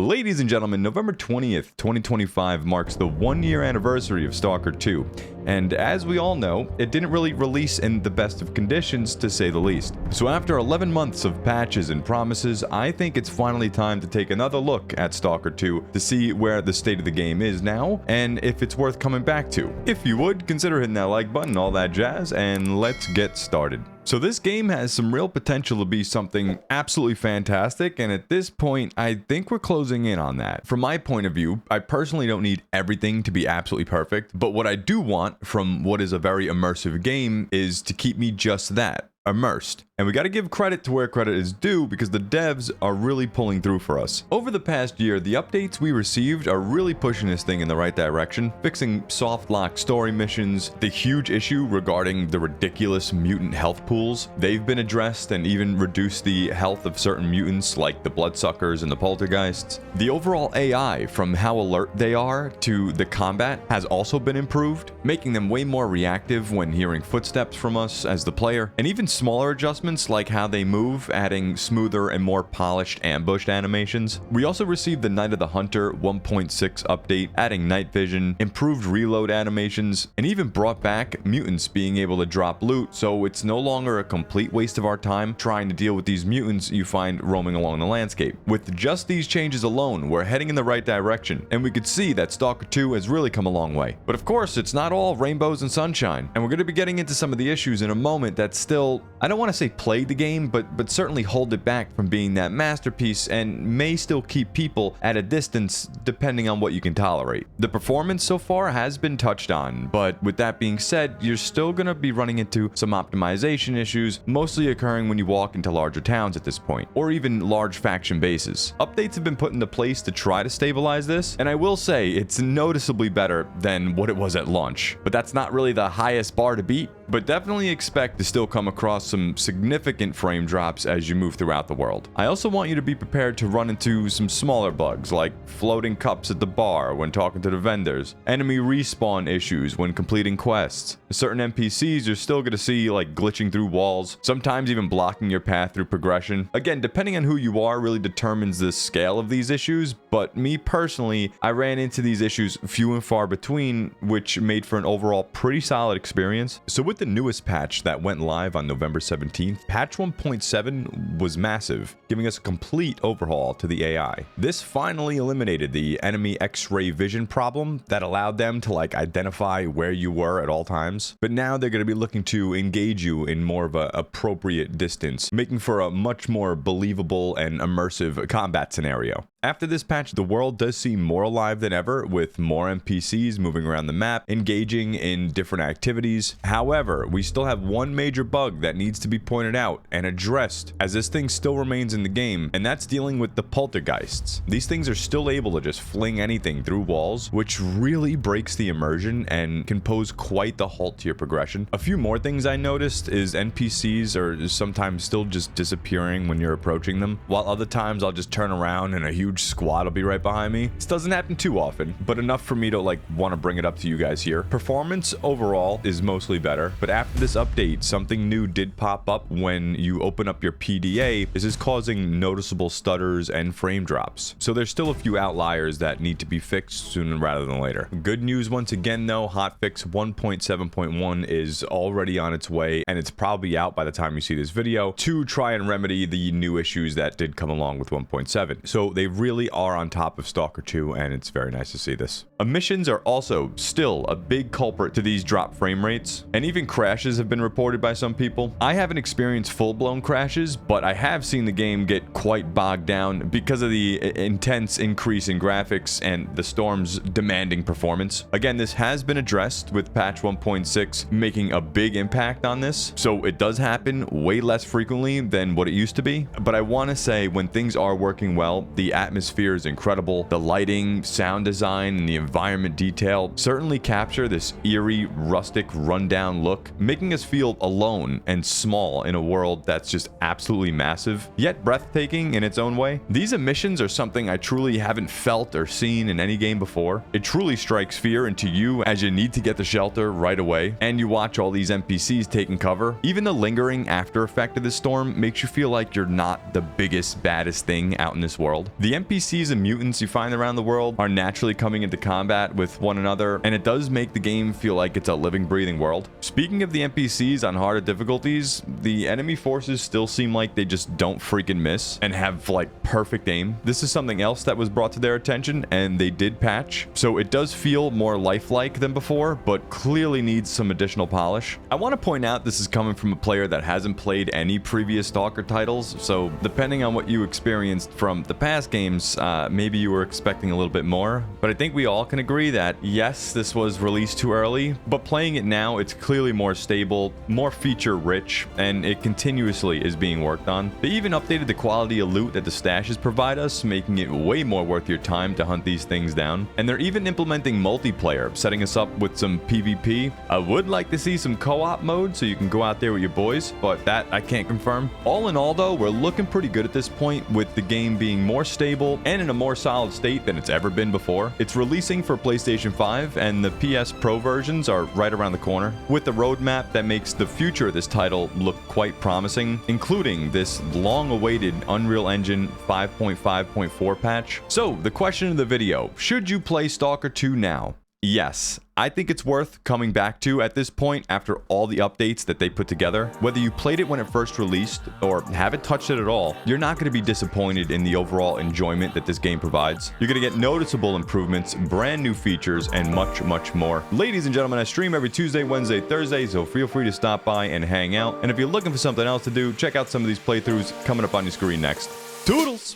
Ladies and gentlemen, November 20th, 2025 marks the 1-year anniversary of Stalker 2, and as we all know, it didn't really release in the best of conditions, to say the least. So after 11 months of patches and promises, I think it's finally time to take another look at Stalker 2 to see where the state of the game is now, and if it's worth coming back to. If you would, consider hitting that like button, all that jazz, and let's get started. So this game has some real potential to be something absolutely fantastic, and at this point, I think we're closing in on that. From my point of view, I personally don't need everything to be absolutely perfect, but what I do want from what is a very immersive game is to keep me just that, immersed. And we got to give credit to where credit is due, because the devs are really pulling through for us. Over the past year, the updates we received are really pushing this thing in the right direction, fixing soft lock story missions, the huge issue regarding the ridiculous mutant health pools. They've been addressed and even reduced the health of certain mutants like the bloodsuckers and the poltergeists. The overall AI, from how alert they are to the combat, has also been improved, making them way more reactive when hearing footsteps from us as the player, and even smaller adjustments like how they move, adding smoother and more polished ambush animations. We also received the Night of the Hunter 1.6 update, adding night vision, improved reload animations, and even brought back mutants being able to drop loot, so it's no longer a complete waste of our time trying to deal with these mutants you find roaming along the landscape. With just these changes alone, we're heading in the right direction, and we could see that Stalker 2 has really come a long way. But of course, it's not all rainbows and sunshine, and we're going to be getting into some of the issues in a moment that still, I don't want to say played the game, but certainly hold it back from being that masterpiece and may still keep people at a distance depending on what you can tolerate. The performance so far has been touched on, but with that being said, you're still going to be running into some optimization issues, mostly occurring when you walk into larger towns at this point, or even large faction bases. Updates have been put into place to try to stabilize this, and I will say it's noticeably better than what it was at launch, but that's not really the highest bar to beat. But definitely expect to still come across some significant frame drops as you move throughout the world. I also want you to be prepared to run into some smaller bugs like floating cups at the bar when talking to the vendors, enemy respawn issues when completing quests. Certain NPCs you're still going to see like glitching through walls, sometimes even blocking your path through progression. Again, depending on who you are really determines the scale of these issues, but me personally, I ran into these issues few and far between, which made for an overall pretty solid experience. So with the newest patch that went live on November 17th, patch 1.7 was massive, giving us a complete overhaul to the AI. This finally eliminated the enemy X-ray vision problem that allowed them to identify where you were at all times, but now they're going to be looking to engage you in more of an appropriate distance, making for a much more believable and immersive combat scenario. After this patch, the world does seem more alive than ever, with more NPCs moving around the map, engaging in different activities. However, we still have one major bug that needs to be pointed out and addressed, as this thing still remains in the game, and that's dealing with the poltergeists. These things are still able to just fling anything through walls, which really breaks the immersion and can pose quite the halt to your progression. A few more things I noticed is NPCs are sometimes still just disappearing when you're approaching them, while other times I'll just turn around and a huge squad will be right behind me. This doesn't happen too often, but enough for me to want to bring it up to you guys here. Performance overall is mostly better, but after this update, something new did pop up when you open up your PDA. This is causing noticeable stutters and frame drops. So there's still a few outliers that need to be fixed sooner rather than later. Good news once again though, hotfix 1.7.1 is already on its way, and it's probably out by the time you see this video to try and remedy the new issues that did come along with 1.7. So they really are on top of Stalker 2, and it's very nice to see this. Emissions are also still a big culprit to these drop frame rates, and even crashes have been reported by some people. I haven't experienced full-blown crashes, but I have seen the game get quite bogged down because of the intense increase in graphics and the storm's demanding performance. Again, this has been addressed with patch 1.6 making a big impact on this, so it does happen way less frequently than what it used to be. But I want to say, when things are working well, the atmosphere is incredible. The lighting, sound design, and the environment detail certainly capture this eerie, rustic, rundown look, making us feel alone and small in a world that's just absolutely massive, yet breathtaking in its own way. These emissions are something I truly haven't felt or seen in any game before. It truly strikes fear into you as you need to get the shelter right away, and you watch all these NPCs taking cover. Even the lingering after effect of this storm makes you feel like you're not the biggest, baddest thing out in this world. The NPCs and mutants you find around the world are naturally coming into combat with one another, and it does make the game feel like it's a living, breathing world. Speaking of the NPCs on harder difficulties, the enemy forces still seem like they just don't freaking miss and have like perfect aim. This is something else that was brought to their attention, and they did patch, so it does feel more lifelike than before, but clearly needs some additional polish. I want to point out this is coming from a player that hasn't played any previous Stalker titles, so depending on what you experienced from the past games, maybe you were expecting a little bit more, but I think we all can agree that yes, this was released too early, but playing it now, it's clearly more stable, more feature rich, and it continuously is being worked on. They even updated the quality of loot that the stashes provide us, making it way more worth your time to hunt these things down. And they're even implementing multiplayer, setting us up with some PvP. I would like to see some co-op mode so you can go out there with your boys, but that I can't confirm. All in all though, we're looking pretty good at this point, with the game being more stable and in a more solid state than it's ever been before. It's releasing for PlayStation 5, and the PS Pro versions are right around the corner, with the roadmap that makes the future of this title look quite promising, including this long-awaited Unreal Engine 5.5.4 patch. So the question of the video: should you play Stalker 2 now? Yes, I think it's worth coming back to at this point after all the updates that they put together. Whether you played it when it first released or haven't touched it at all, you're not going to be disappointed in the overall enjoyment that this game provides. You're going to get noticeable improvements, brand new features, and much, much more. Ladies and gentlemen, I stream every Tuesday, Wednesday, Thursday, so feel free to stop by and hang out. And if you're looking for something else to do, check out some of these playthroughs coming up on your screen next. Toodles!